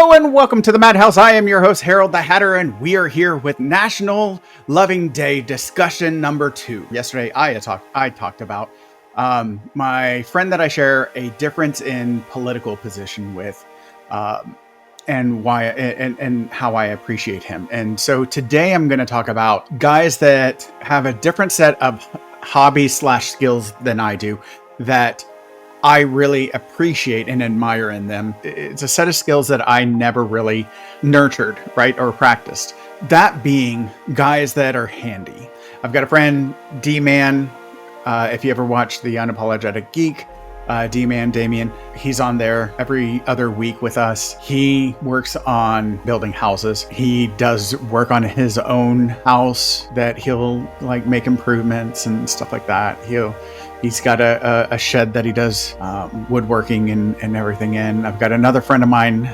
Hello and welcome to the Madhouse. I am your host, Harold the Hatter, and we are here with National Loving Day discussion number 2. Yesterday, I talked about my friend that I share a difference in political position with, and why and how I appreciate him. And so today, I'm going to talk about guys that have a different set of hobbies/skills than I do that I really appreciate and admire in them. It's a set of skills that I never really nurtured, right, or practiced. That being guys that are handy. I've got a friend, D-Man. If you ever watch The Unapologetic Geek, D-Man, Damien, he's on there every other week with us. He works on building houses. He does work on his own house that he'll like make improvements and stuff like that. He's got a shed that he does woodworking and everything in. I've got another friend of mine,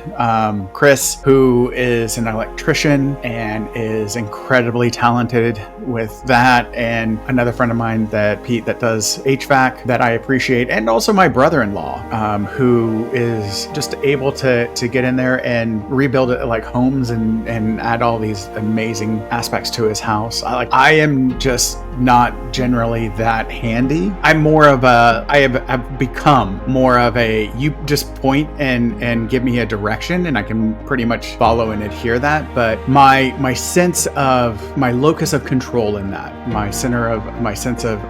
Chris, who is an electrician and is incredibly talented with that. And another friend of mine, Pete, that does HVAC that I appreciate. And also my brother-in-law, who is just able to get in there and rebuild it like homes and add all these amazing aspects to his house. I am just not generally that handy. I have become more of a, you just point and give me a direction and I can pretty much follow and adhere that. But my sense of, my locus of control in that, my sense of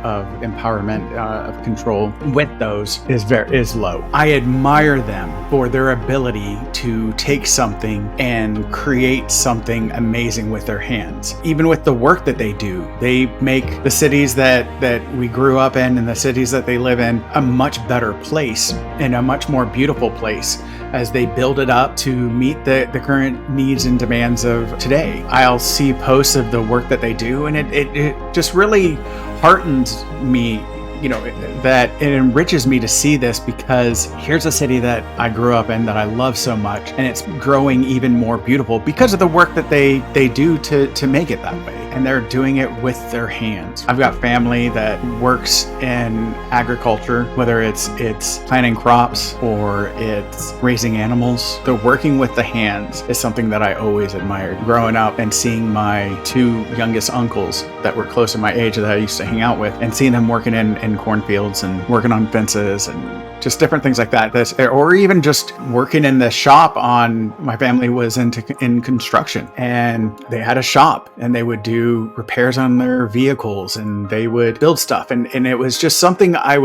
empowerment, of control with those is low. I admire them for their ability to take something and create something amazing with their hands. Even with the work that they do, they make the cities that we grew up in and the cities that they live in a much better place and a much more beautiful place as they build it up to meet the current needs and demands of today. I'll see posts of the work that they do and it just really heartens me, that it enriches me to see this, because here's a city that I grew up in that I love so much, and it's growing even more beautiful because of the work that they do to make it that way. And they're doing it with their hands. I've got family that works in agriculture, whether it's planting crops or it's raising animals. The working with the hands is something that I always admired. Growing up and seeing my 2 youngest uncles that were close to my age that I used to hang out with, and seeing them working in cornfields and working on fences and just different things like that. Or even just working in the shop my family was in construction, and they had a shop and they would do repairs on their vehicles and they would build stuff. And it was just something I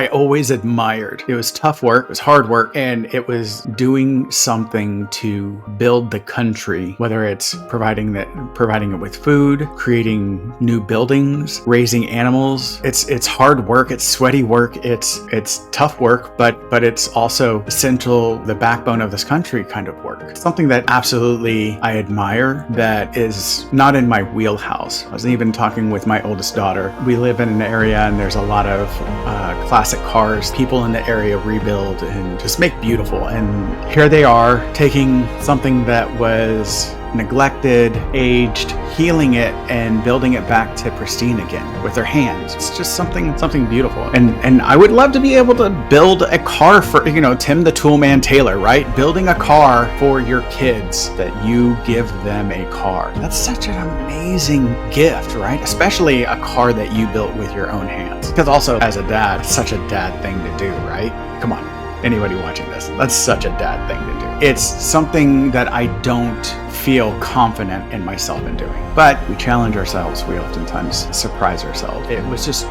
always admired. It was tough work, it was hard work, and it was doing something to build the country, whether it's providing it with food, creating new buildings, raising animals. It's hard work, it's sweaty work, it's tough work, but it's also essential, the backbone of this country kind of work. Something that absolutely I admire that is not in my wheelhouse. I was even talking with my oldest daughter. We live in an area and there's a lot of classic cars. People in the area rebuild and just make beautiful. And here they are taking something that was neglected, aged, healing it and building it back to pristine again with their hands. It's just something beautiful. And I would love to be able to build a car for, Tim the Toolman Taylor, right? Building a car for your kids, that you give them a car. That's such an amazing gift, right? Especially a car that you built with your own hands. Because also as a dad, it's such a dad thing to do, right? Come on, anybody watching this, that's such a dad thing to do. It's something that I don't feel confident in myself in doing. But we challenge ourselves. We oftentimes surprise ourselves. It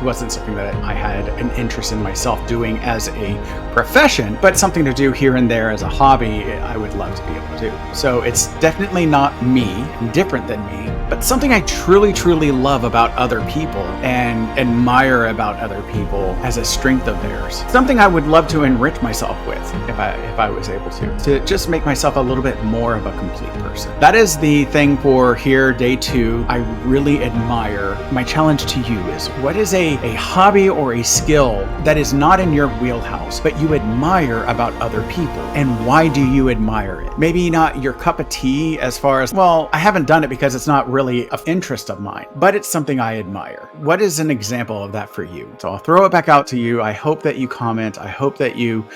wasn't something that I had an interest in myself doing as a profession, but something to do here and there as a hobby I would love to be able to do. So it's definitely not me, different than me, but something I truly, truly love about other people and admire about other people as a strength of theirs. Something I would love to enrich myself with if I was able to just make myself a little bit more of a complete person. That is the thing for here, day 2. I really admire. My challenge to you is, what is a hobby or a skill that is not in your wheelhouse, but you you admire about other people, and why do you admire it? Maybe not your cup of tea as far as, well, I haven't done it because it's not really of interest of mine, but it's something I admire. What is an example of that for you? So I'll throw it back out to you. I hope that you comment. I hope that you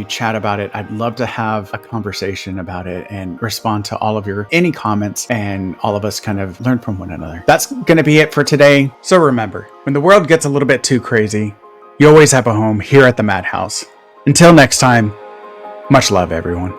chat about it. I'd love to have a conversation about it and respond to all of your any comments, and all of us kind of learn from one another. That's going to be it for today. So remember, when the world gets a little bit too crazy, you always have a home here at the Madhouse. Until next time, much love, everyone.